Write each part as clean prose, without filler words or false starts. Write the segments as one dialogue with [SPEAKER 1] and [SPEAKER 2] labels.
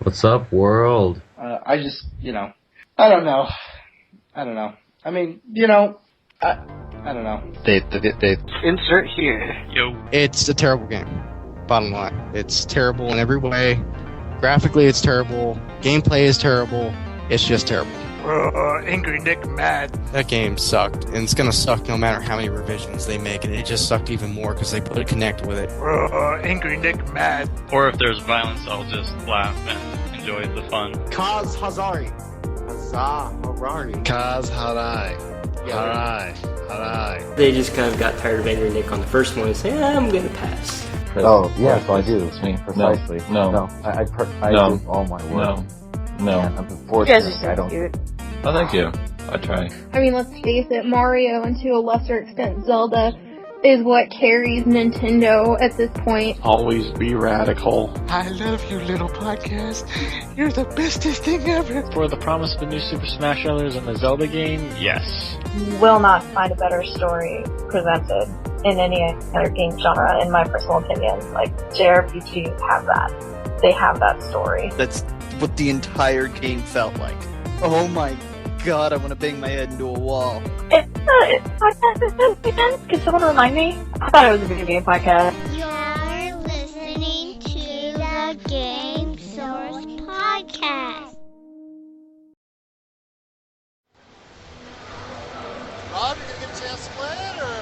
[SPEAKER 1] What's up, world?
[SPEAKER 2] I just, I don't know. I mean, I don't know.
[SPEAKER 3] They
[SPEAKER 2] Insert here.
[SPEAKER 4] Yo.
[SPEAKER 5] It's a terrible game. Bottom line. It's terrible in every way. Graphically, it's terrible. Gameplay is terrible. It's just terrible.
[SPEAKER 4] Angry Nick mad.
[SPEAKER 5] That game sucked, and it's gonna suck no matter how many revisions they make, and it just sucked even more because they put a Kinect with it.
[SPEAKER 4] Angry Nick mad. Or if there's violence, I'll just laugh and enjoy the fun.
[SPEAKER 6] Kaz Hazari.
[SPEAKER 3] Kaz Harai.
[SPEAKER 7] They just kind of got tired of Angry Nick on the first one and say, I'm going to pass.
[SPEAKER 6] Oh, yeah, so I do.
[SPEAKER 1] It's me.
[SPEAKER 6] Precisely.
[SPEAKER 1] No.
[SPEAKER 6] I
[SPEAKER 1] No.
[SPEAKER 6] do all my work.
[SPEAKER 1] No.
[SPEAKER 6] And
[SPEAKER 8] You
[SPEAKER 6] unfortunately,
[SPEAKER 8] guys are
[SPEAKER 6] I
[SPEAKER 8] so
[SPEAKER 6] don't.
[SPEAKER 8] cute.
[SPEAKER 1] Oh, thank you. I try.
[SPEAKER 8] I mean, let's face it, Mario and to a lesser extent Zelda is what carries Nintendo at this point.
[SPEAKER 2] Always be radical.
[SPEAKER 9] I love you, little podcast. You're the bestest thing ever.
[SPEAKER 4] For the promise of a new Super Smash Bros. And the Zelda game, yes.
[SPEAKER 10] You will not find a better story presented in any other game genre, in my personal opinion. Like, JRPGs have that. They have that story.
[SPEAKER 11] That's what the entire game felt like. Oh my god, I want to bang my head into a wall.
[SPEAKER 10] It's a podcast again? Can someone remind me? I thought it was a video game podcast.
[SPEAKER 12] You're listening to the Game Source Podcast.
[SPEAKER 6] Rob, you gonna get a chance to play it, or?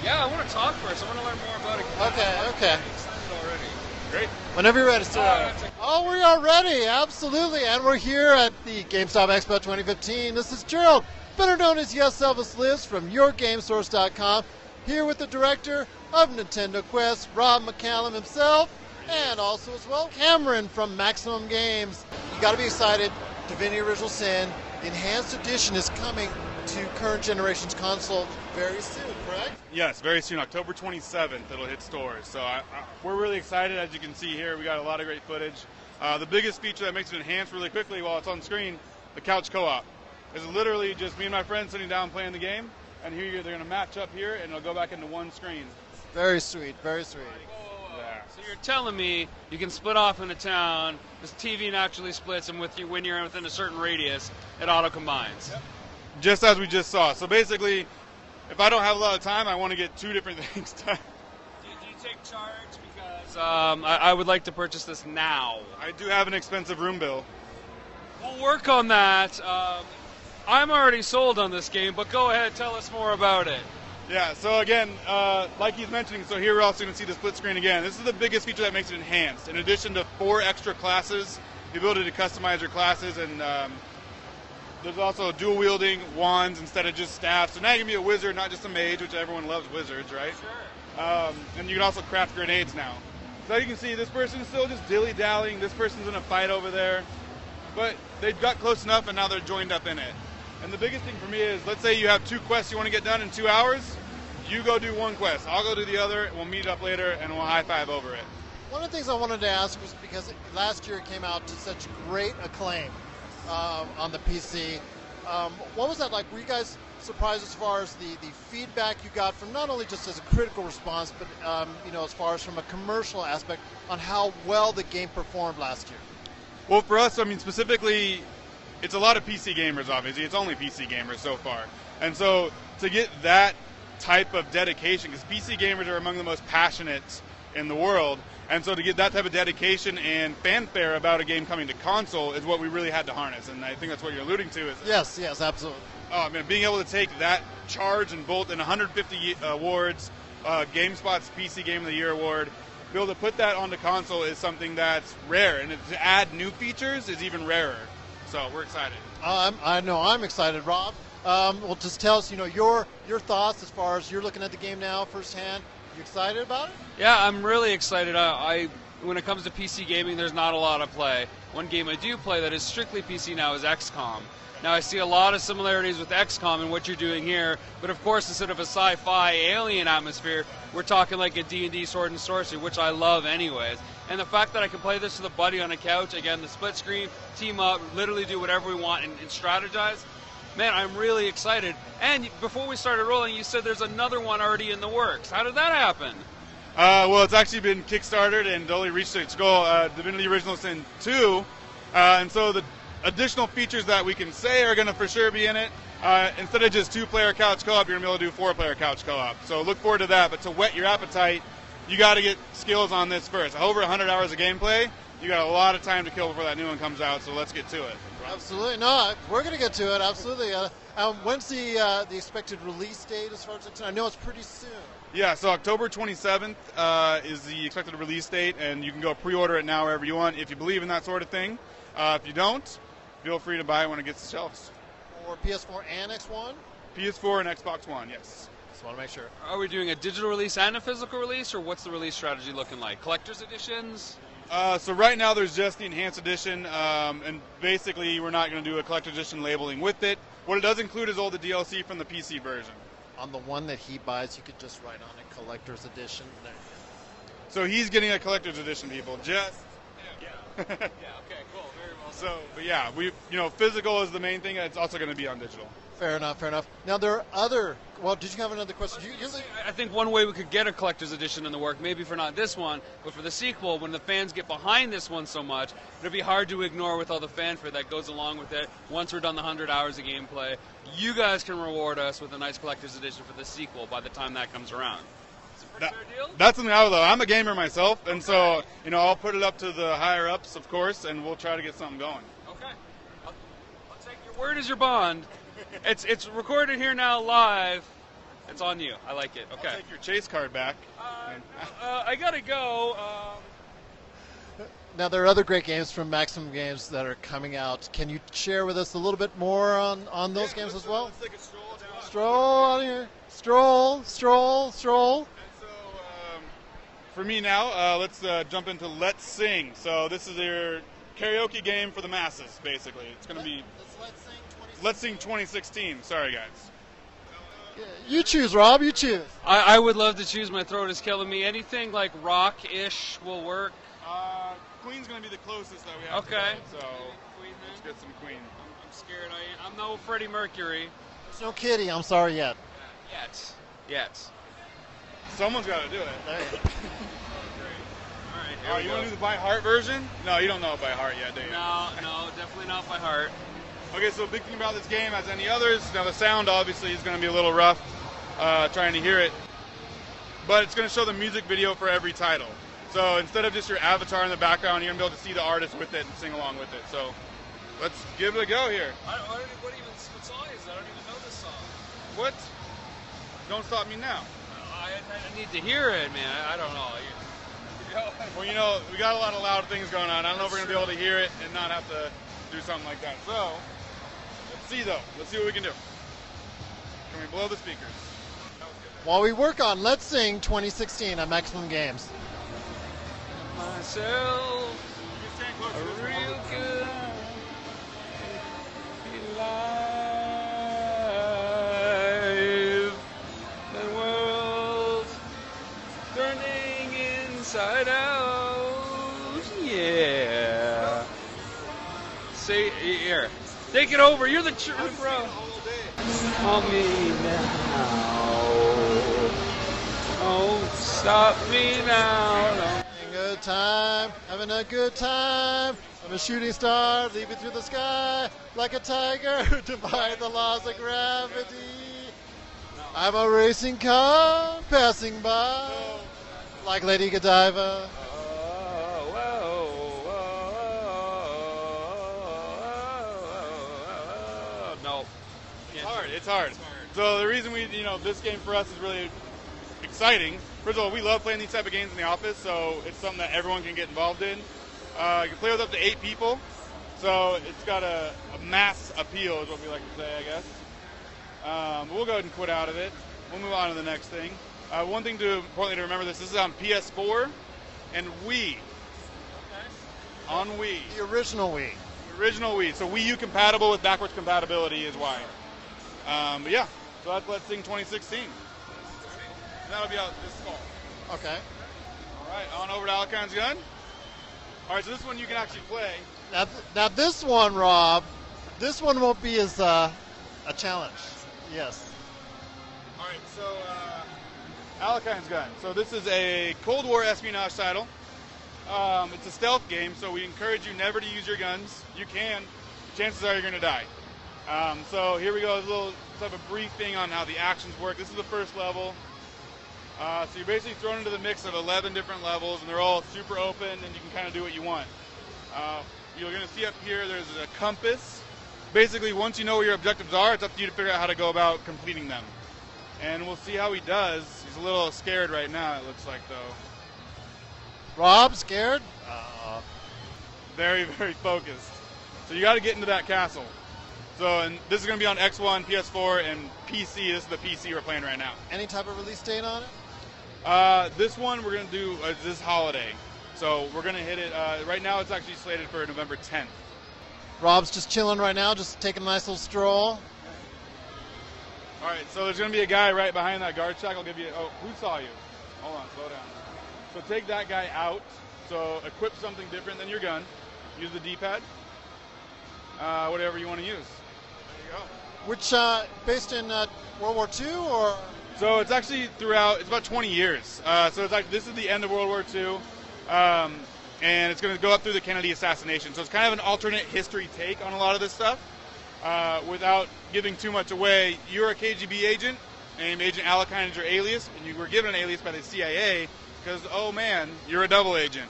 [SPEAKER 13] Yeah, I want to talk first. I want to learn more about it.
[SPEAKER 6] Okay.
[SPEAKER 13] I'm excited already. Great.
[SPEAKER 6] Whenever you're ready, sir. Oh, we are ready, absolutely. And we're here at the Gamestop Expo 2015. This is Gerald, better known as Yes Elvis Lives from YourGameSource.com, here with the director of Nintendo Quest, Rob McCallum himself, and also as well, Cameron from Maximum Games. You gotta be excited. Divinity Original Sin, the Enhanced Edition is coming to current generation's console very soon, correct?
[SPEAKER 14] Yes, very soon, October 27th, it'll hit stores. So we're really excited. As you can see here, we got a lot of great footage. The biggest feature that makes it enhance really quickly while it's on screen, the couch co-op. It's literally just me and my friends sitting down playing the game, and here they're going to match up here, and it'll go back into one screen.
[SPEAKER 6] Very sweet, very sweet.
[SPEAKER 13] Yeah. So you're telling me you can split off in a town, this TV naturally splits, and when you're within a certain radius, it auto-combines.
[SPEAKER 14] Yep. Just as we just saw. So basically, if I don't have a lot of time, I want to get two different things done.
[SPEAKER 13] Do you take charge? Because I would like to purchase this now.
[SPEAKER 14] I do have an expensive room bill.
[SPEAKER 13] We'll work on that. I'm already sold on this game, but go ahead, tell us more about it.
[SPEAKER 14] Yeah, so again, like he's mentioning, so here we're also going to see the split screen again. This is the biggest feature that makes it enhanced. In addition to 4 extra classes, the ability to customize your classes, and there's also dual wielding wands instead of just staffs. So now you can be a wizard, not just a mage, which everyone loves wizards, right? Sure. And you can also craft grenades now. So you can see this person's still just dilly-dallying. This person's in a fight over there. But they got close enough, and now they're joined up in it. And the biggest thing for me is, let's say you have 2 quests you want to get done in 2 hours. You go do one quest. I'll go do the other. We'll meet up later, and we'll high-five over it.
[SPEAKER 6] One of the things I wanted to ask was because last year it came out to such great acclaim on the PC. What was that like? Were you guys surprised as far as the feedback you got from not only just as a critical response, but as far as from a commercial aspect on how well the game performed last year?
[SPEAKER 14] Well, for us, I mean, specifically, it's a lot of PC gamers, obviously. It's only PC gamers so far. And so to get that type of dedication, because PC gamers are among the most passionate in the world, and so to get that type of dedication and fanfare about a game coming to console is what we really had to harness, and I think that's what you're alluding to.
[SPEAKER 6] Yes, absolutely.
[SPEAKER 14] Oh, I mean, being able to take that charge and bolt in 150 awards, GameSpot's PC Game of the Year award, be able to put that onto console is something that's rare, and to add new features is even rarer. So we're excited.
[SPEAKER 6] I know I'm excited, Rob. Well, just tell us, your thoughts as far as you're looking at the game now firsthand. You excited about it?
[SPEAKER 13] Yeah, I'm really excited. When it comes to PC gaming, there's not a lot of play. One game I do play that is strictly PC now is XCOM. Now, I see a lot of similarities with XCOM and what you're doing here, but of course, instead of a sci-fi alien atmosphere, we're talking like a D&D sword and sorcery, which I love anyways. And the fact that I can play this with a buddy on a couch, again, the split screen, team up, literally do whatever we want and strategize, man, I'm really excited. And before we started rolling, you said there's another one already in the works. How did that happen?
[SPEAKER 14] Well, it's actually been kickstarted and only reached its goal. Divinity Original Sin 2, and so the additional features that we can say are going to for sure be in it. Instead of just 2-player couch co-op, you're going to be able to do 4-player couch co-op. So look forward to that. But to whet your appetite, you got to get skills on this first. Over 100 hours of gameplay. You got a lot of time to kill before that new one comes out. So let's get to it.
[SPEAKER 6] Absolutely. No, we're going to get to it. Absolutely. When's the expected release date as far as I know? It's pretty soon.
[SPEAKER 14] Yeah, so October 27th is the expected release date, and you can go pre-order it now wherever you want if you believe in that sort of thing. If you don't, feel free to buy it when it gets to shelves.
[SPEAKER 6] For PS4 and X1?
[SPEAKER 14] PS4 and Xbox One, yes.
[SPEAKER 6] Just want to make sure.
[SPEAKER 13] Are we doing a digital release and a physical release, or what's the release strategy looking like? Collector's editions?
[SPEAKER 14] So right now there's just the Enhanced Edition, and basically we're not going to do a Collector's Edition labeling with it. What it does include is all the DLC from the PC version.
[SPEAKER 6] On the one that he buys, you could just write on it Collector's Edition.
[SPEAKER 14] So he's getting a Collector's Edition, people. Just
[SPEAKER 13] yeah. Yeah. Okay. Cool. Very well.
[SPEAKER 14] So, but yeah, physical is the main thing. It's also going to be on digital.
[SPEAKER 6] Fair enough. Fair enough. Now there are other. Well, did you have another question?
[SPEAKER 13] I think one way we could get a collector's edition in the work, maybe for not this one, but for the sequel, when the fans get behind this one so much, it'll be hard to ignore with all the fanfare that goes along with it. Once we're done the 100 hours of gameplay, you guys can reward us with a nice collector's edition for the sequel by the time that comes around. It's a pretty fair deal.
[SPEAKER 14] That's something I would love. I'm a gamer myself, and so I'll put it up to the higher ups, of course, and we'll try to get something going.
[SPEAKER 13] Okay, I'll take your word as your bond. It's recorded here now live. It's on you. I like it. Okay.
[SPEAKER 14] I'll take your chase card back.
[SPEAKER 13] I gotta go.
[SPEAKER 6] Now there are other great games from Maximum Games that are coming out. Can you share with us a little bit more on those games as well?
[SPEAKER 14] Let's take a stroll down.
[SPEAKER 6] Stroll on here. Stroll.
[SPEAKER 14] And so for me now, let's jump into Let's Sing. So this is your karaoke game for the masses, basically. It's going to be Let's Sing 2016. Sorry, guys.
[SPEAKER 6] You choose, Rob. You choose.
[SPEAKER 13] I would love to choose. My throat is killing me. Anything like rock-ish will work.
[SPEAKER 14] Queen's going to be the closest that we have.
[SPEAKER 13] Okay.
[SPEAKER 14] Today, so let's get some Queen.
[SPEAKER 13] I'm scared. I'm no Freddie Mercury.
[SPEAKER 6] There's no Kitty. I'm sorry yet.
[SPEAKER 13] Yet.
[SPEAKER 14] Someone's got to do it.
[SPEAKER 6] There you go.
[SPEAKER 13] All right.
[SPEAKER 14] You want to do the by heart version? No, you don't know it by heart yet, do you?
[SPEAKER 13] No, definitely not by heart.
[SPEAKER 14] Okay, so the big thing about this game, as any others, now the sound obviously is going to be a little rough trying to hear it, but it's going to show the music video for every title. So instead of just your avatar in the background, you're going to be able to see the artist with it and sing along with it. So let's give it a go here.
[SPEAKER 13] What song is that? I don't even know this song.
[SPEAKER 14] What? Don't Stop Me Now.
[SPEAKER 13] I need to hear it, man. I don't know.
[SPEAKER 14] Well, we got a lot of loud things going on. I don't know if we're going to be able to hear it and not have to do something like that. So, let's see though. Let's see what we can do. Can we blow the speakers?
[SPEAKER 6] While we work on Let's Sing 2016 on Maximum Games.
[SPEAKER 13] Myself a real good life. The world turning inside out. Yeah. Say here. Take it over. You're the bro. Call me now. Oh, stop me now. No.
[SPEAKER 6] Good time, having a good time. I'm a shooting star, leaping through the sky like a tiger, defying the laws of gravity. I'm a racing car passing by like Lady Godiva.
[SPEAKER 13] No.
[SPEAKER 14] It's hard. So the reason this game for us is really exciting. First of all, we love playing these type of games in the office, so it's something that everyone can get involved in. You can play with up to 8 people, so it's got a mass appeal is what we like to say, I guess. But we'll go ahead and quit out of it. We'll move on to the next thing. One thing importantly to remember, this is on PS4 and Wii. Okay. On Wii.
[SPEAKER 6] The original Wii.
[SPEAKER 14] The original Wii. So Wii U compatible with backwards compatibility is why. But yeah, so that's Let's Sing 2016. That'll be out this fall.
[SPEAKER 6] Okay.
[SPEAKER 14] All right, on over to Alacon's Gun. All right, so this one you can actually play.
[SPEAKER 6] Now this one, Rob, this one won't be as a challenge. Yes.
[SPEAKER 14] All right, so Alakine's Gun. So this is a Cold War espionage title. It's a stealth game, so we encourage you never to use your guns. You can. Chances are you're going to die. So here we go. Let's have a brief thing on how the actions work. This is the first level. So you're basically thrown into the mix of 11 different levels, and they're all super open, and you can kind of do what you want. You're going to see up here there's a compass. Basically, once you know where your objectives are, it's up to you to figure out how to go about completing them. And we'll see how he does. He's a little scared right now, it looks like, though.
[SPEAKER 6] Rob, scared?
[SPEAKER 14] Very, very focused. So you got to get into that castle. So, and this is going to be on X1, PS4, and PC. This is the PC we're playing right now.
[SPEAKER 6] Any type of release date on it?
[SPEAKER 14] This one we're going to do this holiday. So we're going to hit it. Right now it's actually slated for November 10th.
[SPEAKER 6] Rob's just chilling right now, just taking a nice little stroll.
[SPEAKER 14] All right, so there's going to be a guy right behind that guard shack. I'll give you. Oh, who saw you? Hold on, slow down. So take that guy out. So equip something different than your gun. Use the D-pad. Whatever you want to use. There you go.
[SPEAKER 6] Which, based in World War II, or?
[SPEAKER 14] So it's actually throughout. It's about 20 years. So it's like this is the end of World War II, and it's going to go up through the Kennedy assassination. So it's kind of an alternate history take on a lot of this stuff. Without giving too much away, you're a KGB agent, named Agent Alakine is your alias, and you were given an alias by the CIA because, oh man, you're a double agent.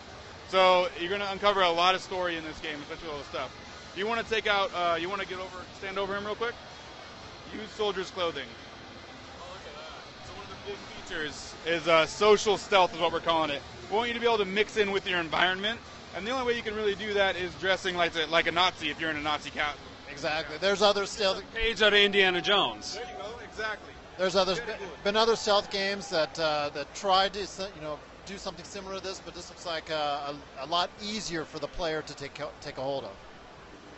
[SPEAKER 14] So you're going to uncover a lot of story in this game, especially all the stuff. You want to take out, you want to stand over him real quick? Use soldier's clothing. Oh, look at that. So one of the big features is social stealth is what we're calling it. We want you to be able to mix in with your environment, and the only way you can really do that is dressing like a Nazi if you're in a Nazi cap.
[SPEAKER 6] Exactly. There's other stealth.
[SPEAKER 13] Page out of Indiana Jones.
[SPEAKER 14] There you go. Exactly.
[SPEAKER 6] There's been other stealth games that tried to do something similar to this, but this looks like a lot easier for the player to take a hold of.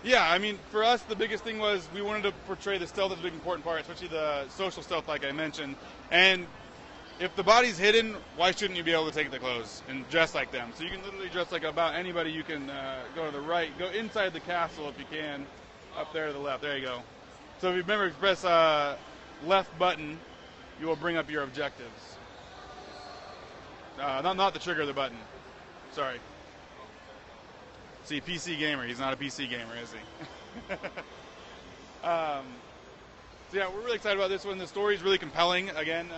[SPEAKER 14] Yeah, I mean, for us, the biggest thing was we wanted to portray the stealth as a big important part, especially the social stealth, like I mentioned. And if the body's hidden, why shouldn't you be able to take the clothes and dress like them? So you can literally dress like about anybody. You can go to the right, go inside the castle if you can. Up there to the left. There you go. So if you remember, if you press left button, you will bring up your objectives. Not the trigger of the button. Sorry. See, PC gamer. He's not a PC gamer, is he? So yeah, we're really excited about this one. The story is really compelling. Again,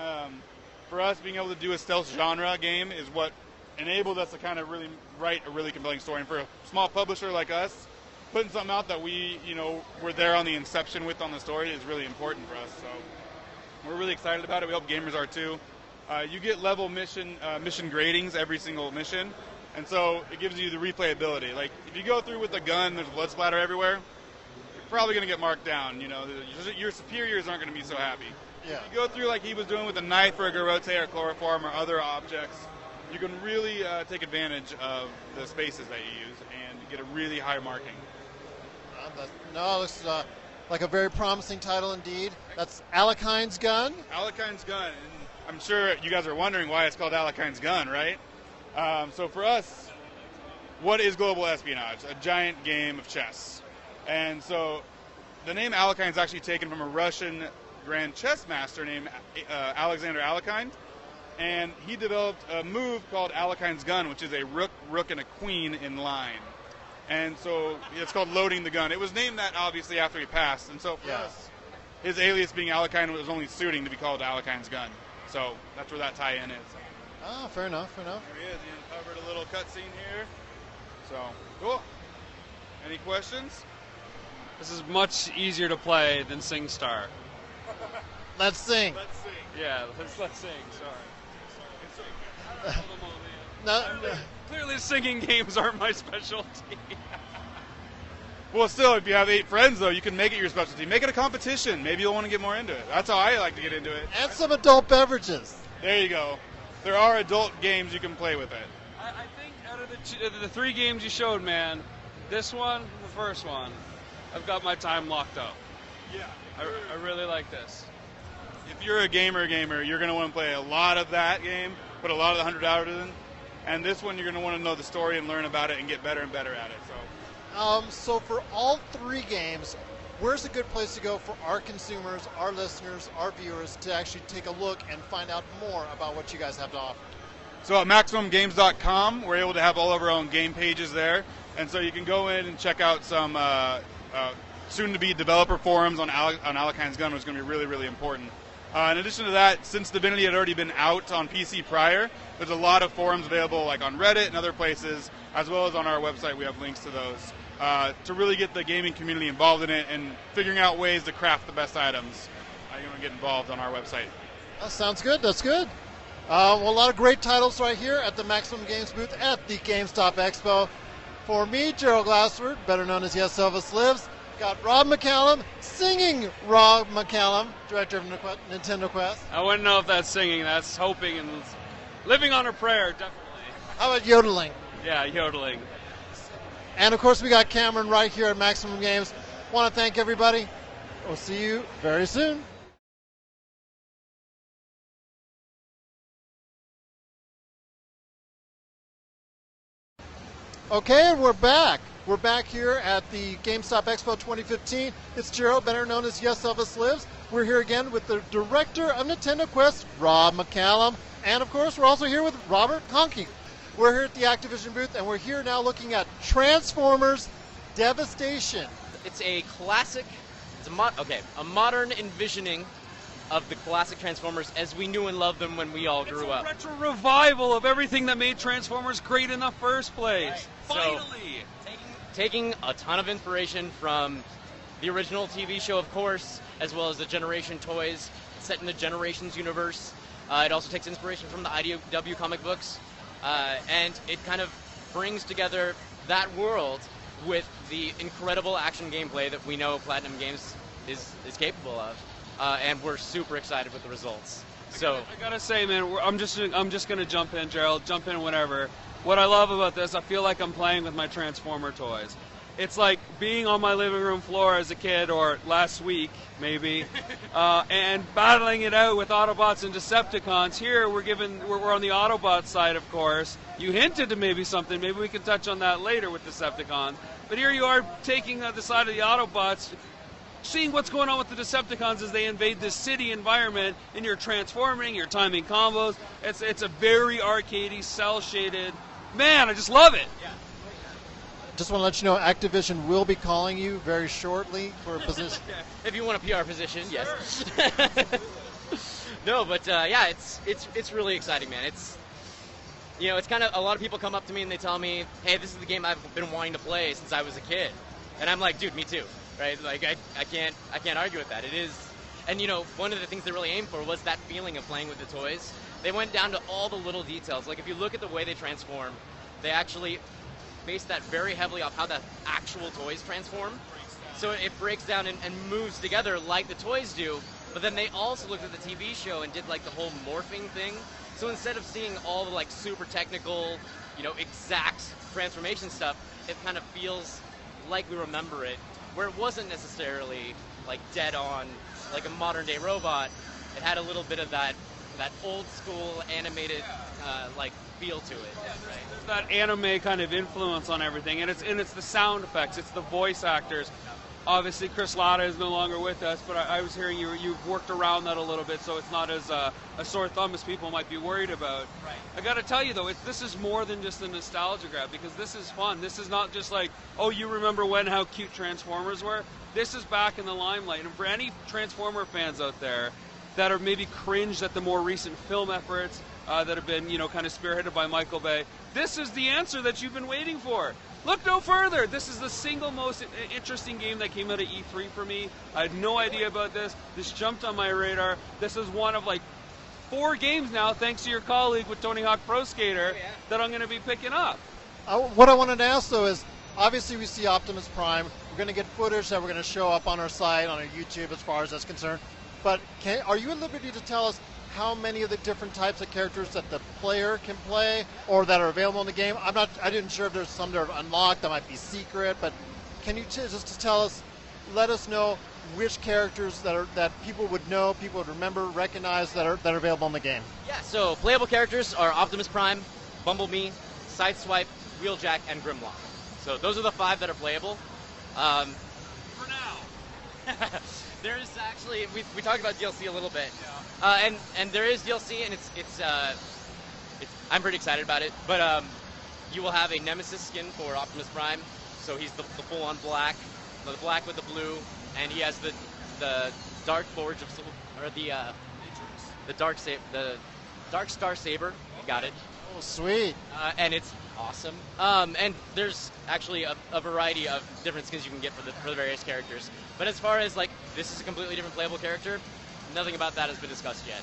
[SPEAKER 14] for us, being able to do a stealth genre game is what enabled us to kind of really write a really compelling story. And for a small publisher like us, putting something out that we, were there on the inception with on the story is really important for us. So we're really excited about it. We hope gamers are too. You get level mission gradings every single mission, and so it gives you the replayability. Like if you go through with a gun, there's blood splatter everywhere. You're probably going to get marked down. Your superiors aren't going to be so happy.
[SPEAKER 6] Yeah.
[SPEAKER 14] If you go through like he was doing with a knife or a garrote or chloroform or other objects, you can really take advantage of the spaces that you use and get a really high marking.
[SPEAKER 6] No, this is like a very promising title indeed. That's Alakine's Gun.
[SPEAKER 14] Alakine's Gun. And I'm sure you guys are wondering why it's called Alakine's Gun, right? So for us, what is global espionage? A giant game of chess. And so the name Alakine is actually taken from a Russian grand chess master named Alexander Alakine. And he developed a move called Alakine's Gun, which is a rook, and a queen in line. And so it's called loading the gun. It was named that obviously after he passed, and so for us, his alias being Alakine was only suiting to be called Alakine's Gun. So that's where that tie-in is.
[SPEAKER 6] Oh, fair enough.
[SPEAKER 14] There he is. He uncovered a little cutscene here. So cool. Any questions?
[SPEAKER 13] This is much easier to play than SingStar.
[SPEAKER 6] Let's sing.
[SPEAKER 14] Let's sing.
[SPEAKER 13] Yeah, let's sing. Sorry.
[SPEAKER 6] No.
[SPEAKER 13] Clearly, singing games aren't my specialty.
[SPEAKER 14] Well, still, if you have 8 friends, though, you can make it your specialty. Make it a competition. Maybe you'll want to get more into it. That's how I like to get into it.
[SPEAKER 6] And some adult beverages.
[SPEAKER 14] There you go. There are adult games you can play with it.
[SPEAKER 13] I think out of the 3 games you showed, man, this one, the first one, I've got my time locked up.
[SPEAKER 14] Yeah.
[SPEAKER 13] I really like this.
[SPEAKER 14] If you're a gamer, you're going to want to play a lot of that game, put a lot of the 100 hours in. And this one, you're going to want to know the story and learn about it and get better and better at it.
[SPEAKER 6] So for all 3 games, where's a good place to go for our consumers, our listeners, our viewers to actually take a look and find out more about what you guys have to offer?
[SPEAKER 14] So at MaximumGames.com, we're able to have all of our own game pages there. And so you can go in and check out some soon-to-be developer forums on Alakine's Gun, which is going to be really, really important. In addition to that, since Divinity had already been out on PC prior, there's a lot of forums available like on Reddit and other places, as well as on our website. We have links to those to really get the gaming community involved in it and figuring out ways to craft the best items. You want to get involved on our website.
[SPEAKER 6] That sounds good. That's good. Well, a lot of great titles right here at the Maximum Games booth at the GameStop Expo. For me, Gerald Glassford, better known as Yes Elvis Lives, got Rob McCallum, singing Rob McCallum, director of Nintendo Quest.
[SPEAKER 13] I wouldn't know if that's singing, that's hoping and living on a prayer, definitely.
[SPEAKER 6] How about yodeling?
[SPEAKER 13] Yeah, yodeling.
[SPEAKER 6] And of course, we got Cameron right here at Maximum Games. Want to thank everybody. We'll see you very soon. Okay, and we're back. We're back here at the GameStop Expo 2015. It's Gerald, better known as Yes Elvis Lives. We're here again with the director of Nintendo Quest, Rob McCallum. And of course, we're also here with Robert Conkey. We're here at the Activision booth, and we're here now looking at Transformers Devastation.
[SPEAKER 3] It's a classic, a modern envisioning of the classic Transformers as we knew and loved them when we all grew up.
[SPEAKER 13] It's a retro revival of everything that made Transformers great in the first place. Right. Finally!
[SPEAKER 3] So, taking a ton of inspiration from the original TV show, of course, as well as the Generation toys set in the Generations universe. It also takes inspiration from the IDW comic books, and it kind of brings together that world with the incredible action gameplay that we know Platinum Games is capable of. And we're super excited with the results. So
[SPEAKER 13] I gotta say, man, I'm just gonna jump in, Gerald. Jump in whenever. What I love about this, I feel like I'm playing with my Transformer toys. It's like being on my living room floor as a kid, or last week maybe, and battling it out with Autobots and Decepticons. Here we're on the Autobot side, of course. You hinted to maybe something. Maybe we can touch on that later with Decepticons. But here you are taking the side of the Autobots, seeing what's going on with the Decepticons as they invade this city environment, and you're transforming, you're timing combos. It's a very arcadey, cel-shaded. Man, I just love it. Yeah.
[SPEAKER 6] Just want to let you know, Activision will be calling you very shortly for a position.
[SPEAKER 3] If you want a PR position, yes.
[SPEAKER 13] Sure.
[SPEAKER 3] No, but yeah, it's really exciting, man. It's kind of, a lot of people come up to me and they tell me, hey, this is the game I've been wanting to play since I was a kid, and I'm like, dude, me too. Right? Like I can't argue with that. It is, and one of the things they really aimed for was that feeling of playing with the toys. They went down to all the little details. Like if you look at the way they transform, they actually based that very heavily off how the actual toys transform. So it breaks down and moves together like the toys do. But then they also looked at the TV show and did like the whole morphing thing. So instead of seeing all the like super technical, exact transformation stuff, it kind of feels like we remember it, where it wasn't necessarily like dead on, like a modern day robot. It had a little bit of that old school animated like feel to it. Right?
[SPEAKER 13] There's that anime kind of influence on everything, and it's the sound effects, it's the voice actors. Obviously, Chris Latta is no longer with us, but I was hearing you've worked around that a little bit, so it's not as a sore thumb as people might be worried about.
[SPEAKER 3] Right.
[SPEAKER 13] I got to tell you though, this is more than just a nostalgia grab, because this is fun. This is not just like, oh, you remember how cute Transformers were? This is back in the limelight, and for any Transformer fans out there that are maybe cringed at the more recent film efforts that have been, kind of spearheaded by Michael Bay, this is the answer that you've been waiting for. Look no further. This is the single most interesting game that came out of E3 for me. I had no idea about this. This jumped on my radar. This is one of like 4 games now, thanks to your colleague with Tony Hawk Pro Skater, that I'm going to be picking up.
[SPEAKER 6] What I wanted to ask though is, obviously we see Optimus Prime. We're going to get footage that we're going to show up on our site, on our YouTube as far as that's concerned. But are you at liberty to tell us how many of the different types of characters that the player can play or that are available in the game? I didn't sure if there's some that are unlocked that might be secret, but can you just tell us, let us know which characters that people would know, people would remember, recognize that are available in the game?
[SPEAKER 3] Yeah, so playable characters are Optimus Prime, Bumblebee, Sideswipe, Wheeljack, and Grimlock. So those are the 5 that are playable.
[SPEAKER 13] For now.
[SPEAKER 3] There's actually we talked about DLC a little bit, and there is DLC, and it's I'm pretty excited about it. But you will have a Nemesis skin for Optimus Prime, so he's the full-on black, the black with the blue, and he has the Dark Forge of or the Dark Star Saber. You got it.
[SPEAKER 6] Oh, sweet.
[SPEAKER 3] And it's awesome. And there's actually a variety of different skins you can get for the various characters. But as far as like this is a completely different playable character, nothing about that has been discussed yet.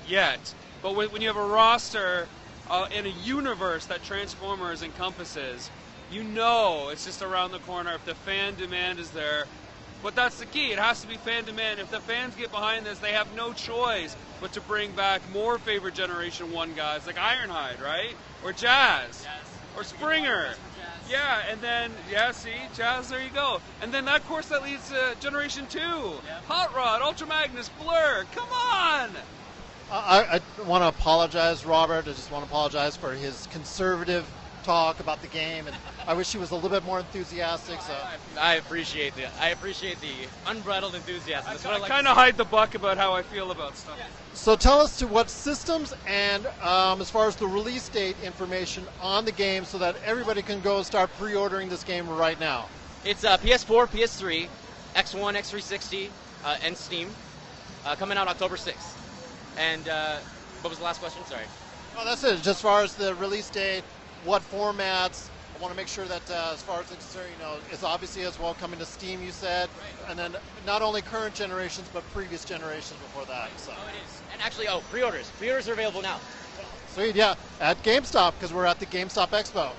[SPEAKER 13] Yet. But when you have a roster in a universe that Transformers encompasses, you know it's just around the corner if the fan demand is there. But that's the key. It has to be fan demand. If the fans get behind this, they have no choice but to bring back more favorite Generation 1 guys like Ironhide, right? Or Jazz. Or Springer. Yeah, and then, see, Jazz, there you go. And then, of course, that leads to Generation 2. Hot Rod, Ultra Magnus, Blur. Come on!
[SPEAKER 6] I want to apologize, Robert. I just want to apologize for his conservative talk about the game, and I wish he was a little bit more enthusiastic. So
[SPEAKER 3] I appreciate the unbridled enthusiasm.
[SPEAKER 13] I kind of hide the buck about how I feel about stuff.
[SPEAKER 6] So tell us to what systems and as far as the release date information on the game, so that everybody can go start pre-ordering this game right now.
[SPEAKER 3] It's PS4, PS3, X1, X360, and Steam, coming out October 6th. And what was the last question? Sorry.
[SPEAKER 6] Oh, that's it. Just as far as the release date, what formats? I want to make sure that as far as it's concerned, it's obviously as well coming to Steam, you said, and then not only current generations but previous generations before that. So.
[SPEAKER 3] Oh, it is. And actually, pre-orders. Pre-orders are available now.
[SPEAKER 6] Sweet, yeah, at Gamestop, because we're at the Gamestop Expo.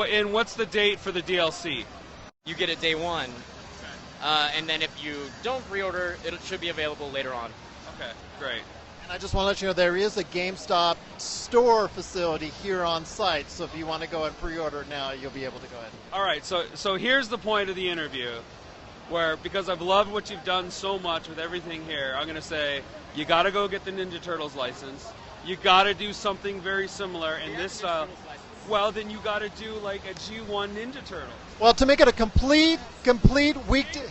[SPEAKER 13] And what's the date for the DLC?
[SPEAKER 3] You get it day one, and then if you don't pre-order, it should be available later on.
[SPEAKER 13] Okay, great.
[SPEAKER 6] I just want to let you know there is a GameStop store facility here on site, so if you want to go and pre-order now, you'll be able to go ahead.
[SPEAKER 13] All right, so here's the point of the interview, where because I've loved what you've done so much with everything here, I'm going to say you got to go get the Ninja Turtles license. You got to do something very similar in this style. Well, then you got to do like a G1 Ninja Turtle.
[SPEAKER 6] Well, to make it a complete weekday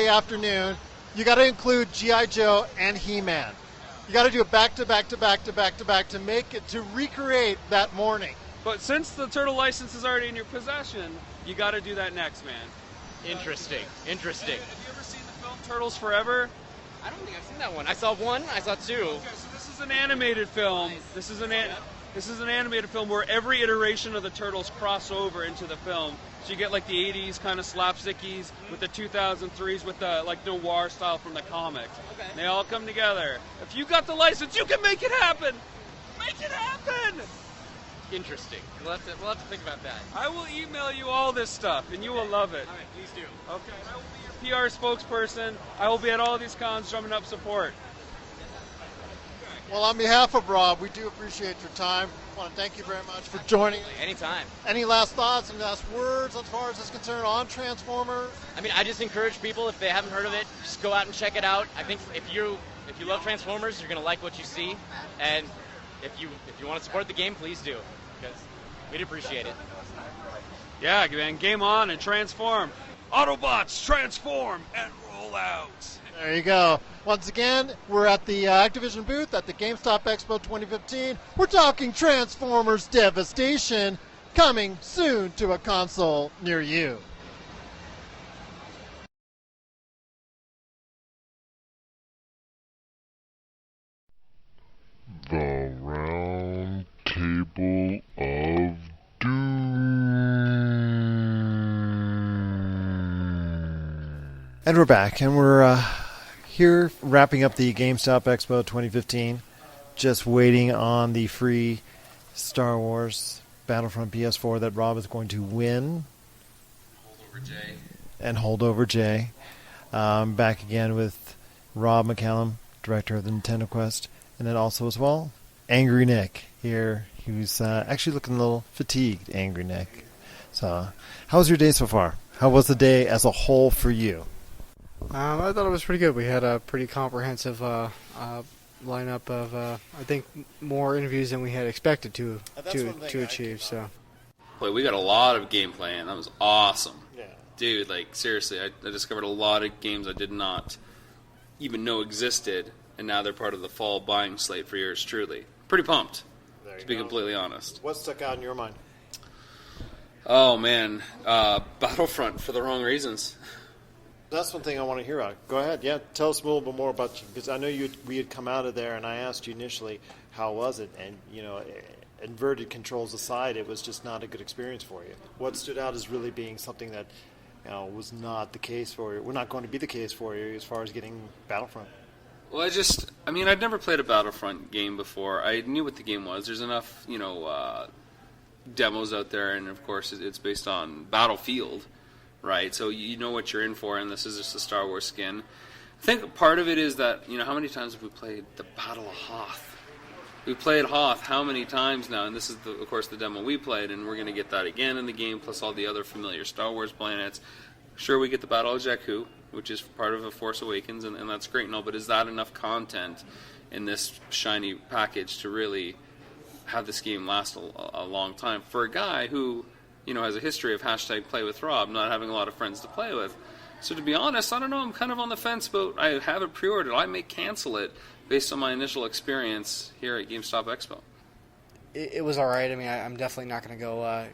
[SPEAKER 6] afternoon, you got to include G.I. Joe and He-Man. You got to do it back to back to back to back to back to make it, to recreate that morning.
[SPEAKER 13] But since the turtle license is already in your possession, you got to do that next, man.
[SPEAKER 3] Interesting.
[SPEAKER 13] Have you ever seen the film Turtles Forever?
[SPEAKER 3] I don't think I've seen that one. I saw one. I saw two.
[SPEAKER 13] Okay, so this is an animated film. This is an animated film where every iteration of the Turtles cross over into the film. So you get like the 80s kind of slapstickies with the 2003s with the like noir style from the comics. Okay. And they all come together. If you got the license, you can make it happen. Make it happen.
[SPEAKER 3] Interesting. We'll have to think about that.
[SPEAKER 13] I will email you all this stuff, and you will love it.
[SPEAKER 3] All right, please do.
[SPEAKER 13] Okay. I will be your PR spokesperson. I will be at all these cons drumming up support.
[SPEAKER 6] Well, on behalf of Rob, we do appreciate your time. I want to thank you very much for joining us.
[SPEAKER 3] Anytime.
[SPEAKER 6] Any last thoughts and last words as far as it's concerned on Transformers?
[SPEAKER 3] I mean, I just encourage people, if they haven't heard of it, just go out and check it out. I think if you love Transformers, you're going to like what you see. And if you want to support the game, please do, because we'd appreciate it.
[SPEAKER 13] Yeah, man, game on and transform. Autobots, transform and roll out.
[SPEAKER 6] There you go. Once again, we're at the Activision booth at the GameStop Expo 2015. We're talking Transformers Devastation, coming soon to a console near you.
[SPEAKER 15] The Round Table of Doom.
[SPEAKER 6] And we're back, and we're here wrapping up the GameStop Expo 2015, just waiting on the free Star Wars Battlefront PS4 that Rob is going to win. Hold over Jay. Back again with Rob McCallum, director of the Nintendo Quest, and then also as well, Angry Nick here, who's actually looking a little fatigued, Angry Nick. So, how was your day so far? How was the day as a whole for you?
[SPEAKER 16] I thought it was pretty good. We had a pretty comprehensive lineup of, I think, more interviews than we had expected to achieve. So,
[SPEAKER 13] Boy, we got a lot of gameplay, and that was awesome.
[SPEAKER 6] Yeah.
[SPEAKER 13] Dude, like, seriously, I discovered a lot of games I did not even know existed, and now they're part of the fall buying slate for yours truly. Pretty pumped, to be completely honest.
[SPEAKER 6] What stuck out in your mind?
[SPEAKER 13] Oh, man. Battlefront for the wrong reasons.
[SPEAKER 6] That's one thing I want to hear about. Go ahead. Yeah, tell us a little bit more about you, because I know we had come out of there, and I asked you initially, how was it? And, inverted controls aside, it was just not a good experience for you. What stood out as really being something that was not the case for you, not going to be the case for you as far as getting Battlefront?
[SPEAKER 13] Well, I'd never played a Battlefront game before. I knew what the game was. There's enough, demos out there, and of course it's based on Battlefield, right? So you know what you're in for, and this is just a Star Wars skin. I think part of it is that, how many times have we played the Battle of Hoth? We played Hoth how many times now, and this is, of course, the demo we played, and we're going to get that again in the game, plus all the other familiar Star Wars planets. Sure, we get the Battle of Jakku, which is part of A Force Awakens, and that's great and all, but is that enough content in this shiny package to really have this game last a long time for a guy who, has a history of #PlayWithRob, not having a lot of friends to play with? So to be honest, I don't know, I'm kind of on the fence, but I have it pre-ordered. I may cancel it based on my initial experience here at Gamestop Expo.
[SPEAKER 16] It was all right. I mean, I'm definitely not going to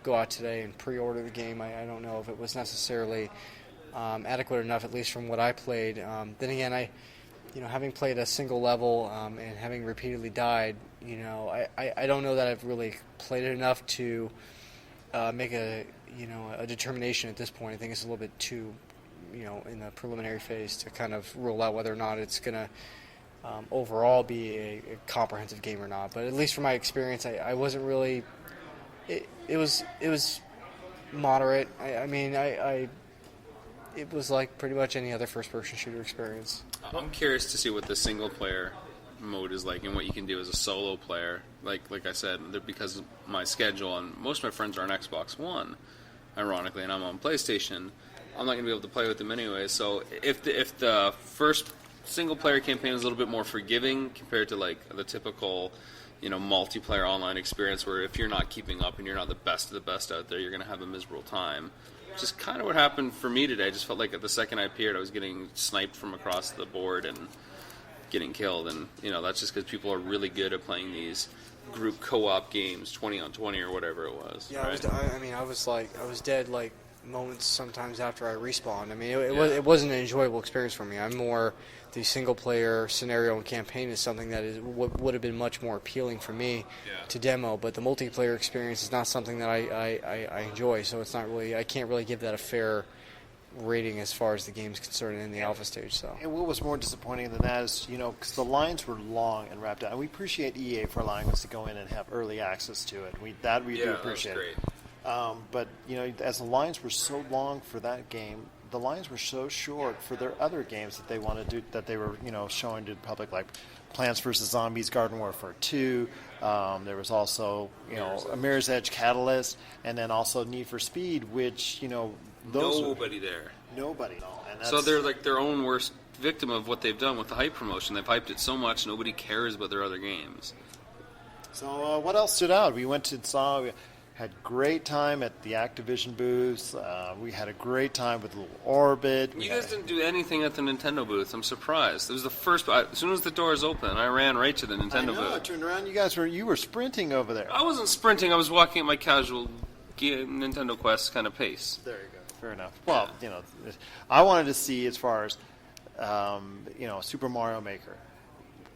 [SPEAKER 16] go out today and pre-order the game. I don't know if it was necessarily adequate enough, at least from what I played. Then again, having played a single level and having repeatedly died, I don't know that I've really played it enough to make a determination at this point. I think it's a little bit too, in the preliminary phase to kind of rule out whether or not it's going to overall be a comprehensive game or not. But at least from my experience, I wasn't really. It was moderate. It was like pretty much any other first-person shooter experience.
[SPEAKER 13] I'm curious to see what the single-player mode is like and what you can do as a solo player. Like I said, because of my schedule, and most of my friends are on Xbox One, ironically, and I'm on PlayStation, I'm not going to be able to play with them anyway. So if the first single-player campaign is a little bit more forgiving compared to like the typical, multiplayer online experience, where if you're not keeping up and you're not the best of the best out there, you're going to have a miserable time. Which is kind of what happened for me today. I just felt like the second I appeared, I was getting sniped from across the board and getting killed. And, that's just because people are really good at playing these group co-op games, 20 on 20 or whatever it was.
[SPEAKER 16] Yeah,
[SPEAKER 13] right?
[SPEAKER 16] I was dead like moments sometimes after I respawned. I mean, it wasn't an enjoyable experience for me. I'm more the single player scenario and campaign is something that would have been much more appealing for me to demo, but the multiplayer experience is not something that I enjoy, so it's not really, I can't really give that a fair rating as far as the game's concerned in the alpha stage. So,
[SPEAKER 6] and what was more disappointing than that is, because the lines were long and wrapped out, and we appreciate EA for allowing us to go in and have early access to it. We do appreciate it. But as the lines were so long for that game, the lines were so short for their other games that they wanted to do, that they were showing to the public, like Plants vs. Zombies, Garden Warfare 2. There was also a Mirror's Edge Catalyst, and then also Need for Speed, which
[SPEAKER 13] nobody there.
[SPEAKER 6] Nobody at all. And
[SPEAKER 13] so they're like their own worst victim of what they've done with the hype promotion. They've hyped it so much, nobody cares about their other games.
[SPEAKER 6] So what else stood out? We went to we had great time at the Activision booth. We had a great time with Little Orbit.
[SPEAKER 13] You guys didn't do anything at the Nintendo booth. I'm surprised. It was the first. As soon as the doors opened, I ran right to the Nintendo booth.
[SPEAKER 6] I turned around. You were sprinting over there.
[SPEAKER 13] I wasn't sprinting. I was walking at my casual Nintendo Quest kind of pace.
[SPEAKER 6] There you go. Fair enough. Well, I wanted to see as far as Super Mario Maker.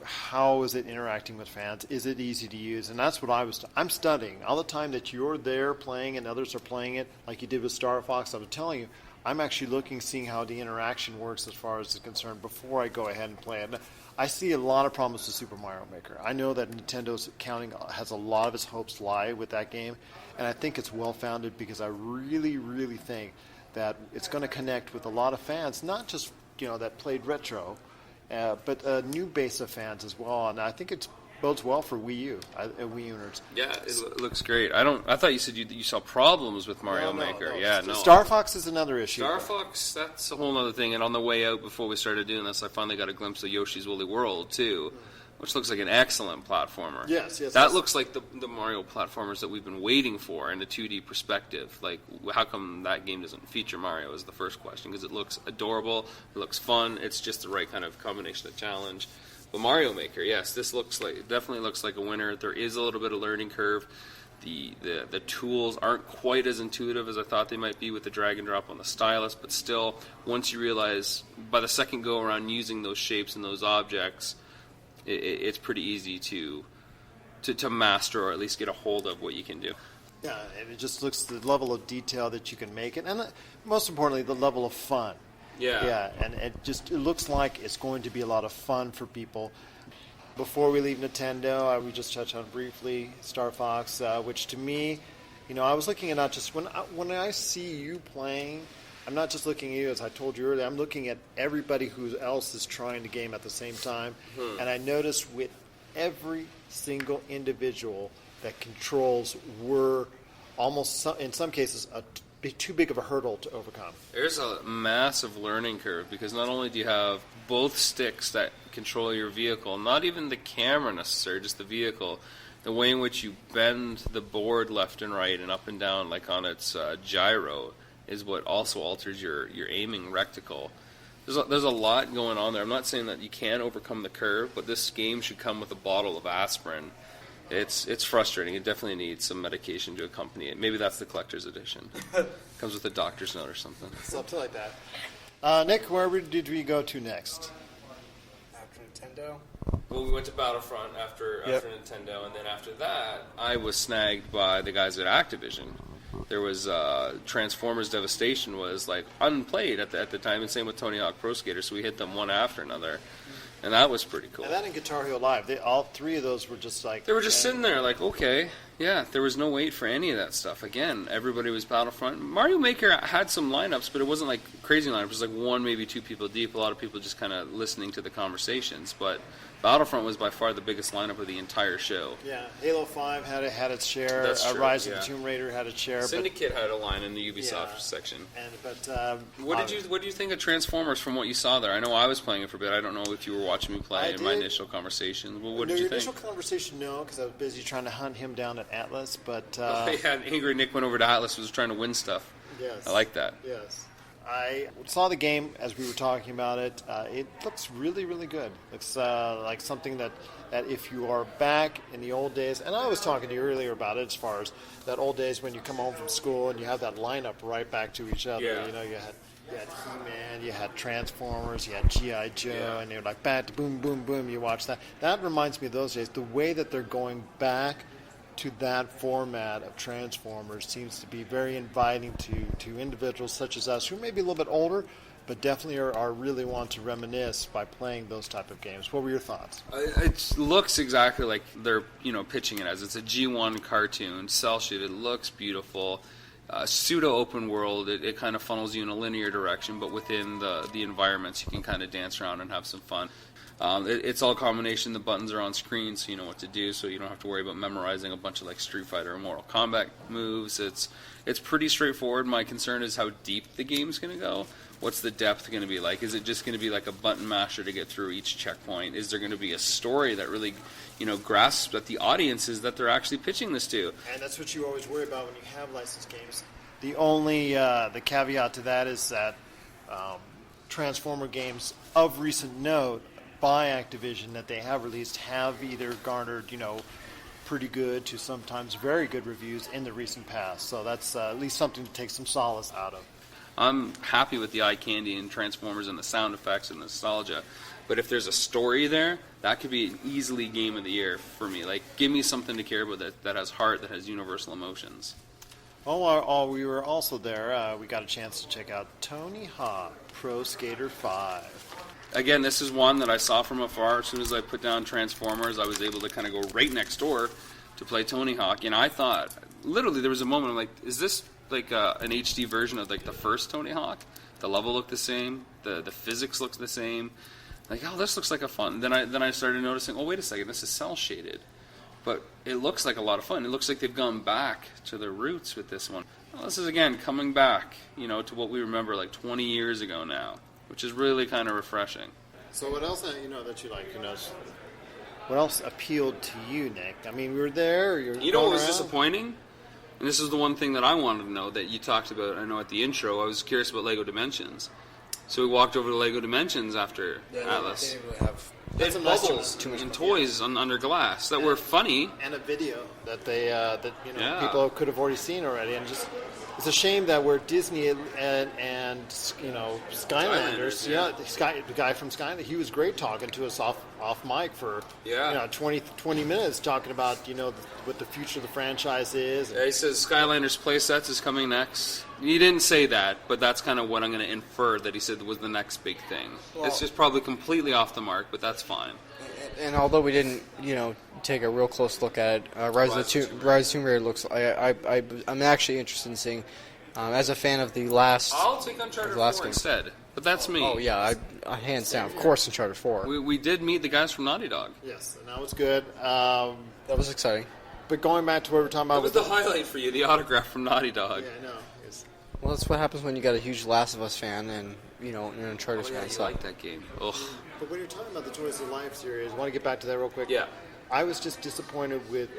[SPEAKER 6] How is it interacting with fans? Is it easy to use? And that's what I'm studying. All the time that you're there playing and others are playing it, like you did with Star Fox, I was telling you, I'm actually seeing how the interaction works as far as it's concerned before I go ahead and play it. I see a lot of problems with Super Mario Maker. I know that Nintendo's accounting has a lot of its hopes lie with that game, and I think it's well-founded because I really, really think that it's going to connect with a lot of fans, not just that played retro, but a new base of fans as well, and I think it bodes well for Wii U, Wii owners.
[SPEAKER 13] Yeah, it looks great. I thought you said you saw problems with Mario Maker.
[SPEAKER 6] No.
[SPEAKER 13] Yeah, no.
[SPEAKER 6] Star Fox is another issue.
[SPEAKER 13] Star Fox, that's a whole other thing. And on the way out, before we started doing this, I finally got a glimpse of Yoshi's Woolly World too.
[SPEAKER 17] which looks like an excellent platformer.
[SPEAKER 6] Yes.
[SPEAKER 17] That looks like the Mario platformers that we've been waiting for in a 2D perspective. Like, how come that game doesn't feature Mario is the first question, because it looks adorable, it looks fun, it's just the right kind of combination of challenge. But Mario Maker, yes, this definitely looks like a winner. There is a little bit of learning curve. The tools aren't quite as intuitive as I thought they might be with the drag and drop on the stylus, but still, once you realize by the second go around using those shapes and those objects, it's pretty easy to master, or at least get a hold of what you can do.
[SPEAKER 6] Yeah, and it just looks the level of detail that you can make it, and most importantly, the level of fun. Yeah, and it looks like it's going to be a lot of fun for people. Before we leave Nintendo, we just touched on briefly Star Fox, which to me, I was looking at not just when I see you playing, I'm not just looking at you, as I told you earlier, I'm looking at everybody who else is trying the game at the same time, and I noticed with every single individual that controls were almost, in some cases, too big of a hurdle to overcome.
[SPEAKER 17] There's a massive learning curve, because not only do you have both sticks that control your vehicle, not even the camera necessarily, just the vehicle, the way in which you bend the board left and right and up and down like on its gyro is what also alters your aiming reticle. There's a lot going on there. I'm not saying that you can overcome the curve, but this game should come with a bottle of aspirin. It's frustrating. It definitely needs some medication to accompany it. Maybe that's the collector's edition. Comes with a doctor's note or something.
[SPEAKER 6] Something like that. Nick, where did we go to next?
[SPEAKER 16] After Nintendo?
[SPEAKER 17] Well, we went to Battlefront after Nintendo, and then after that, I was snagged by the guys at Activision. There was Transformers Devastation was like unplayed at the time, and same with Tony Hawk Pro Skater, so we hit them one after another. And that was pretty cool.
[SPEAKER 6] And that and Guitar Hero Live, all three of those were just like...
[SPEAKER 17] They were just sitting there like, okay, yeah, there was no wait for any of that stuff. Again, everybody was Battlefront. Mario Maker had some lineups, but it wasn't like crazy lineups. It was like one, maybe two people deep, a lot of people just kind of listening to the conversations. But Battlefront was by far the biggest lineup of the entire show.
[SPEAKER 6] Yeah, Halo 5 had its share.
[SPEAKER 17] That's true,
[SPEAKER 6] Rise of the Tomb Raider had its share.
[SPEAKER 17] Syndicate had a line in the Ubisoft section.
[SPEAKER 6] What
[SPEAKER 17] do you think of Transformers from what you saw there? I know I was playing it for a bit. I don't know if you were watching me play in my initial conversation. Well, what did you think?
[SPEAKER 6] Initial conversation, no, because I was busy trying to hunt him down at Atlas. But
[SPEAKER 17] Angry Nick went over to Atlas, was trying to win stuff.
[SPEAKER 6] Yes,
[SPEAKER 17] I like that.
[SPEAKER 6] Yes. I saw the game as we were talking about it. It looks really, really good. It's like something that if you are back in the old days, and I was talking to you earlier about it as far as that old days when you come home from school and you have that lineup right back to each other.
[SPEAKER 17] Yeah.
[SPEAKER 6] You had He-Man, you had Transformers, you had G.I. Joe, and you're like, bat, boom, boom, boom, you watch that. That reminds me of those days. The way that they're going back to that format of Transformers seems to be very inviting to individuals such as us who may be a little bit older, but definitely are really want to reminisce by playing those type of games. What were your thoughts?
[SPEAKER 17] It looks exactly like they're pitching it as. It's a G1 cartoon, cell shaded. It looks beautiful. Pseudo open world. It kind of funnels you in a linear direction, but within the environments you can kind of dance around and have some fun. It's all a combination. The buttons are on screen, so you know what to do, so you don't have to worry about memorizing a bunch of like Street Fighter or Mortal Kombat moves. It's pretty straightforward. My concern is how deep the game's going to go. What's the depth going to be like? Is it just going to be like a button masher to get through each checkpoint? Is there going to be a story that really grasps that the audiences that they're actually pitching this to?
[SPEAKER 6] And that's what you always worry about when you have licensed games. The only the caveat to that is that Transformer games of recent note by Activision that they have released have either garnered, pretty good to sometimes very good reviews in the recent past. So that's at least something to take some solace out of.
[SPEAKER 17] I'm happy with the eye candy and Transformers and the sound effects and the nostalgia. But if there's a story there, that could be an easily game of the year for me. Like, give me something to care about that has heart, that has universal emotions.
[SPEAKER 6] Well, while we were also there, we got a chance to check out Tony Hawk Pro Skater 5.
[SPEAKER 17] Again, this is one that I saw from afar. As soon as I put down Transformers, I was able to kind of go right next door to play Tony Hawk. And I thought, literally, there was a moment, I'm like, is this like an HD version of like the first Tony Hawk? The level looked the same. The physics looked the same. Like, oh, this looks like a fun. Then I started noticing, oh, wait a second, this is cell shaded. But it looks like a lot of fun. It looks like they've gone back to their roots with this one. Well, this is, again, coming back, to what we remember like 20 years ago now, which is really kind of refreshing.
[SPEAKER 6] So what else that you like? what else appealed to you, Nick? I mean, we were there.
[SPEAKER 17] You know what was disappointing? And this is the one thing that I wanted to know that you talked about, I know, at the intro. I was curious about LEGO Dimensions. So we walked over to LEGO Dimensions after Atlas.
[SPEAKER 16] They didn't really have...
[SPEAKER 17] They had bubbles and toys under glass that were funny.
[SPEAKER 6] And a video that people could have already seen already. And just it's a shame that we're Disney and Skylanders. The guy from Skylanders, he was great talking to us off mic for 20 minutes talking about what the future of the franchise is.
[SPEAKER 17] Yeah, he says Skylanders Playsets is coming next. He didn't say that, but that's kind of what I'm going to infer that he said was the next big thing. Well, it's just probably completely off the mark, but that's fine.
[SPEAKER 16] And although we didn't, take a real close look at it, Rise of the Tomb Raider looks. I'm actually interested in seeing, as a fan of the last.
[SPEAKER 17] I'll take Uncharted 4 instead, but that's me.
[SPEAKER 16] Oh yeah, I hands down, of course, Uncharted 4.
[SPEAKER 17] We did meet the guys from Naughty Dog.
[SPEAKER 6] Yes, and that was good.
[SPEAKER 16] That was exciting.
[SPEAKER 6] But going back to what we were talking about,
[SPEAKER 17] what was the highlight for you? The autograph from Naughty Dog.
[SPEAKER 6] Yeah, I know.
[SPEAKER 16] Well, that's what happens when you got a huge Last of Us fan and an Uncharted fan.
[SPEAKER 17] You like that game. Ugh.
[SPEAKER 6] But when you're talking about the Toys of Life series, I want to get back to that real quick.
[SPEAKER 17] Yeah.
[SPEAKER 6] I was just disappointed with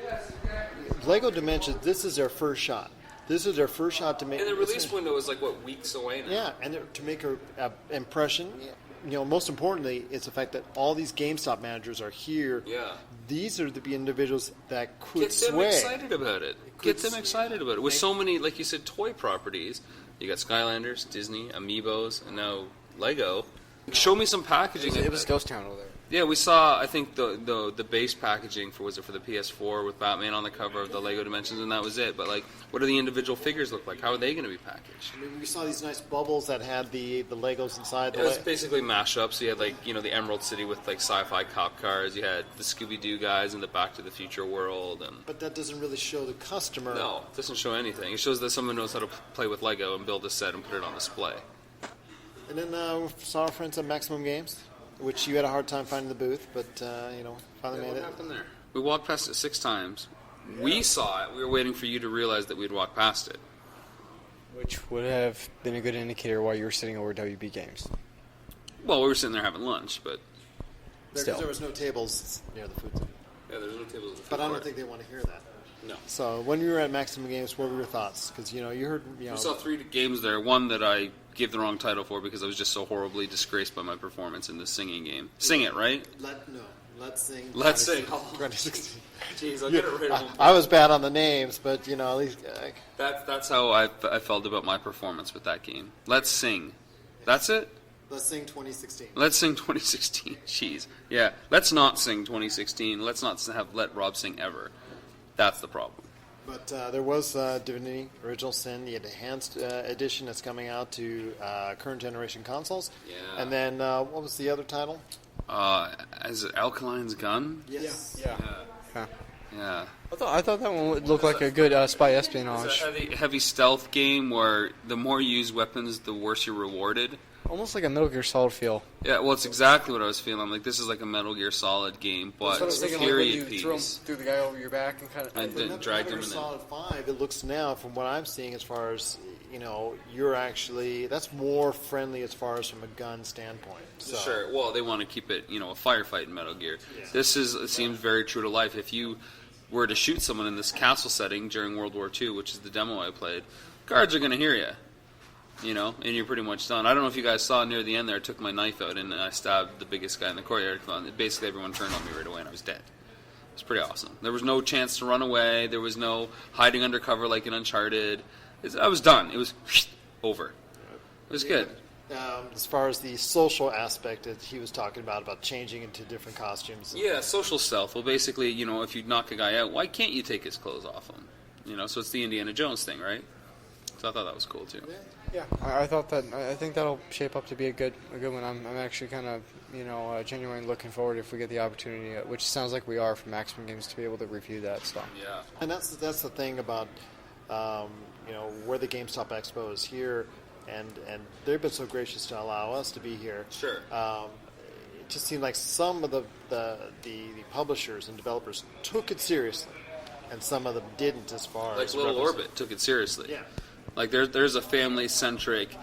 [SPEAKER 6] LEGO Dimensions. This is their first shot. This is their first shot to make.
[SPEAKER 17] And the release window is weeks away now.
[SPEAKER 6] Yeah, and to make an impression. Most importantly, it's the fact that all these GameStop managers are here.
[SPEAKER 17] Yeah.
[SPEAKER 6] These are the individuals that could
[SPEAKER 17] Get them
[SPEAKER 6] sway.
[SPEAKER 17] excited about it. Get them excited about it. With so many, like you said, toy properties. You got Skylanders, Disney, Amiibos, and now Lego. Show me some packaging.
[SPEAKER 16] It was Ghost Town over there.
[SPEAKER 17] Yeah, we saw, I think, the base packaging for the PS4 with Batman on the cover of the LEGO Dimensions, and that was it. But, what do the individual figures look like? How are they going to be packaged?
[SPEAKER 6] I mean, we saw these nice bubbles that had the Legos inside.
[SPEAKER 17] It was basically mashups. You had, the Emerald City with, sci-fi cop cars. You had the Scooby-Doo guys in the Back to the Future world.
[SPEAKER 6] But that doesn't really show the customer.
[SPEAKER 17] No, it doesn't show anything. It shows that someone knows how to play with Lego and build a set and put it on display.
[SPEAKER 6] And then we saw our friends at Maximum Games, which you had a hard time finding the booth, but finally made it.
[SPEAKER 17] What happened there? We walked past it 6 times. Yeah. We saw it. We were waiting for you to realize that we'd walked past it.
[SPEAKER 16] Which would have been a good indicator while you were sitting over WB Games.
[SPEAKER 17] Well, we were sitting there having lunch, but
[SPEAKER 6] still. There was no tables near the food center.
[SPEAKER 17] Yeah, there's no tables at the food
[SPEAKER 6] But I don't
[SPEAKER 17] court.
[SPEAKER 6] think they want to hear that.
[SPEAKER 17] No.
[SPEAKER 6] So when you were at Maximum Games, what were your thoughts? Because you heard.
[SPEAKER 17] We saw 3 games there. One that I gave the wrong title for because I was just so horribly disgraced by my performance in the singing game. Sing it, right?
[SPEAKER 6] Let's sing.
[SPEAKER 17] Let's sing.
[SPEAKER 6] 2016.
[SPEAKER 17] Jeez, I'll get it right home.
[SPEAKER 6] I was bad on the names, but at least.
[SPEAKER 17] That's how I felt about my performance with that game. Let's sing. That's it.
[SPEAKER 6] Let's sing 2016.
[SPEAKER 17] Let's sing 2016. Jeez. Yeah. Let's not sing 2016. Let's not let Rob sing ever. That's the problem.
[SPEAKER 6] But there was Divinity Original Sin, the enhanced edition that's coming out to current generation consoles.
[SPEAKER 17] Yeah.
[SPEAKER 6] And then what was the other title?
[SPEAKER 17] Is it Alkaline's Gun?
[SPEAKER 6] Yes.
[SPEAKER 16] Yeah.
[SPEAKER 17] Yeah.
[SPEAKER 16] I thought that one would look like a good spy espionage.
[SPEAKER 17] It's a heavy stealth game where the more you use weapons, the worse you're rewarded.
[SPEAKER 16] Almost like a Metal Gear Solid feel.
[SPEAKER 17] Yeah, well, it's exactly what I was feeling. I'm like, this is like a Metal Gear Solid game, but period piece.
[SPEAKER 16] Threw the guy over your back and
[SPEAKER 17] then dragged him in.
[SPEAKER 6] Solid 5, it looks now, from what I'm seeing, as far as you're actually that's more friendly as far as from a gun standpoint. So.
[SPEAKER 17] Sure. Well, they want to keep it, a firefight in Metal Gear. Yeah. It seems very true to life. If you were to shoot someone in this castle setting during World War II, which is the demo I played, guards are going to hear you. And you're pretty much done. I don't know if you guys saw near the end there, I took my knife out and I stabbed the biggest guy in the courtyard. Basically, everyone turned on me right away and I was dead. It was pretty awesome. There was no chance to run away. There was no hiding under cover like in Uncharted. I was done. It was over. It was good.
[SPEAKER 6] As far as the social aspect that he was talking about changing into different costumes.
[SPEAKER 17] Yeah, social stealth. Well, basically, if you knock a guy out, why can't you take his clothes off him? So it's the Indiana Jones thing, right? So I thought that was cool, too.
[SPEAKER 16] Yeah, I thought that. I think that'll shape up to be a good one. I'm actually kind of, genuinely looking forward if we get the opportunity, which sounds like we are from Maximum Games, to be able to review that stuff.
[SPEAKER 17] Yeah.
[SPEAKER 6] And that's the thing about, where the GameStop Expo is here, and they've been so gracious to allow us to be here.
[SPEAKER 17] Sure.
[SPEAKER 6] It just seemed like some of the publishers and developers took it seriously, and some of them didn't as far as...
[SPEAKER 17] Like Little Orbit took it seriously.
[SPEAKER 6] Yeah.
[SPEAKER 17] Like there's a family-centric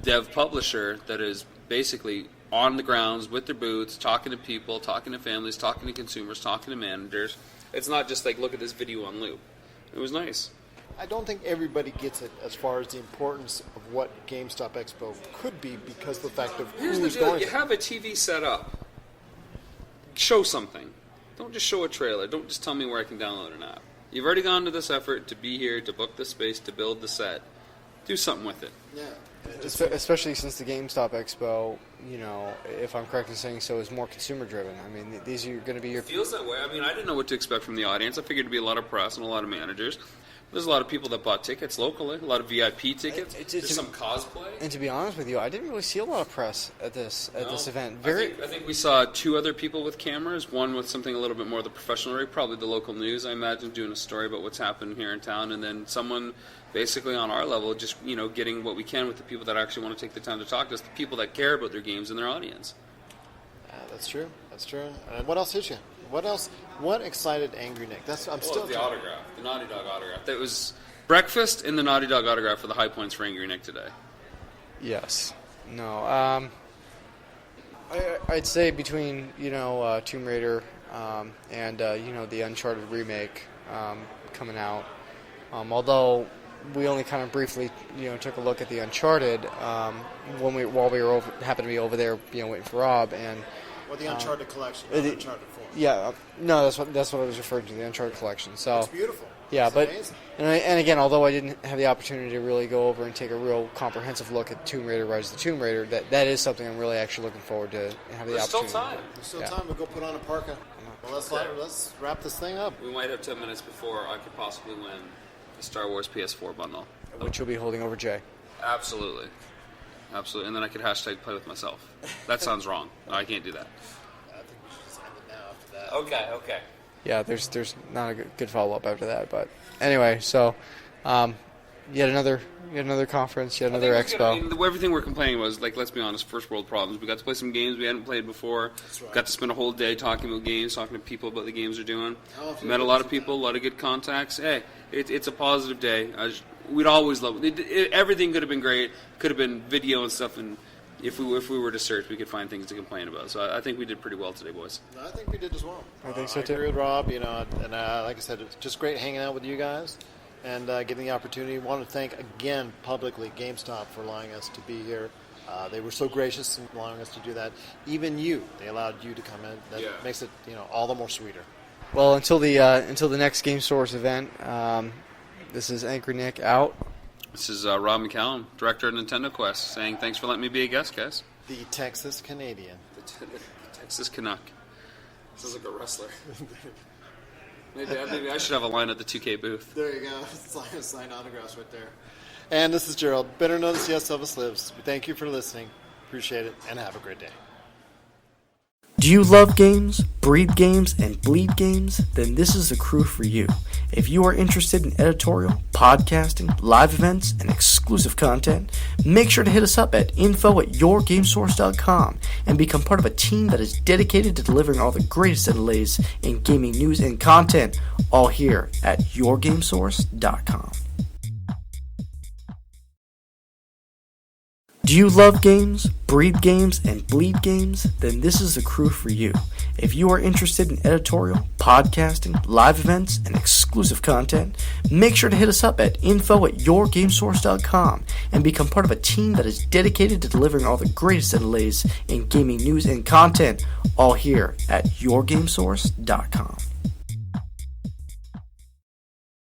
[SPEAKER 17] dev publisher that is basically on the grounds with their booths, talking to people, talking to families, talking to consumers, talking to managers. It's not just like, look at this video on loop. It was nice.
[SPEAKER 6] I don't think everybody gets it as far as the importance of what GameStop Expo could be because of the fact of
[SPEAKER 17] Here's the
[SPEAKER 6] who's
[SPEAKER 17] deal.
[SPEAKER 6] going
[SPEAKER 17] You
[SPEAKER 6] to.
[SPEAKER 17] have a TV set up. Show something. Don't just show a trailer. Don't just tell me where I can download an app. You've already gone to this effort to be here, to book the space, to build the set. Do something with it.
[SPEAKER 6] Yeah.
[SPEAKER 16] Especially since the GameStop Expo, if I'm correct in saying so, is more consumer driven. I mean, these are going to be your...
[SPEAKER 17] It feels that way. I mean, I didn't know what to expect from the audience. I figured it'd be a lot of press and a lot of managers. There's a lot of people that bought tickets locally, a lot of VIP tickets. There's some cosplay.
[SPEAKER 16] And to be honest with you, I didn't really see a lot of press at this event.
[SPEAKER 17] I think we saw 2 other people with cameras, one with something a little bit more of the professional area, probably the local news, I imagine, doing a story about what's happened here in town, and then someone basically on our level just, getting what we can with the people that actually want to take the time to talk to us, the people that care about their games and their audience.
[SPEAKER 6] That's true. That's true. What else hit you? What else? What excited Angry Nick? The
[SPEAKER 17] autograph, the Naughty Dog autograph. That was breakfast and the Naughty Dog autograph for the high points for Angry Nick today.
[SPEAKER 16] Yes. No. I'd say between Tomb Raider and the Uncharted remake coming out. Although we only kind of briefly took a look at the Uncharted while we were happened to be over there waiting for Rob and.
[SPEAKER 6] Well, the Uncharted collection, not Uncharted 4.
[SPEAKER 16] Yeah, no, that's what I was referring to, the Uncharted collection. So
[SPEAKER 6] it's beautiful.
[SPEAKER 16] Yeah,
[SPEAKER 6] it's
[SPEAKER 16] but
[SPEAKER 6] amazing.
[SPEAKER 16] and again, although I didn't have the opportunity to really go over and take a real comprehensive look at Tomb Raider: Rise of the Tomb Raider, that is something I'm really actually looking forward to have the opportunity.
[SPEAKER 6] There's still time. We'll go put on a parka. Well, let's wrap this thing up.
[SPEAKER 17] We might have 10 minutes before I could possibly win the Star Wars PS4 bundle,
[SPEAKER 16] which you'll be holding over Jay.
[SPEAKER 17] Absolutely, and then I could hashtag play with myself. That sounds wrong. No, I can't do that. Okay.
[SPEAKER 16] Yeah, there's not a good follow-up after that, but anyway, so yet another conference, yet another expo.
[SPEAKER 17] Everything we're complaining was, let's be honest, first world problems. We got to play some games we hadn't played before.
[SPEAKER 6] That's right.
[SPEAKER 17] Got to spend a whole day talking about games, talking to people about the games they're doing. Met a lot of people, a lot of good contacts. Hey, it's a positive day. We'd always love it. Everything could have been great. Could have been video and stuff, and if we were to search, we could find things to complain about. So I think we did pretty well today, boys.
[SPEAKER 6] I think we did as well.
[SPEAKER 16] I think so too.
[SPEAKER 6] I agree with Rob. And like I said, it's just great hanging out with you guys and getting the opportunity. I want to thank again publicly GameStop for allowing us to be here. They were so gracious in allowing us to do that. Even they allowed you to come in. That makes it all the more sweeter.
[SPEAKER 16] Well, until the next Game Source event, this is Angry Nick out.
[SPEAKER 17] This is Rob McCallum, director of Nintendo Quest, saying thanks for letting me be a guest, guys.
[SPEAKER 6] The Texas Canadian.
[SPEAKER 17] The Texas Canuck. Sounds like a wrestler. Maybe I should have a line at the 2K booth.
[SPEAKER 6] There you go. Signed autographs right there. And this is Gerald. Better known as Yes Elvis Lives. Thank you for listening. Appreciate it, and have a great day.
[SPEAKER 7] Do you love games, breed games, and bleed games? Then this is the crew for you. If you are interested in editorial, podcasting, live events, and exclusive content, make sure to hit us up at info@yourgamesource.com and become part of a team that is dedicated to delivering all the greatest and latest in gaming news and content, all here at yourgamesource.com. Do you love games, breed games, and bleed games? Then this is the crew for you. If you are interested in editorial, podcasting, live events, and exclusive content, make sure to hit us up at info@yourgamesource.com and become part of a team that is dedicated to delivering all the greatest and latest in gaming news and content, all here at yourgamesource.com.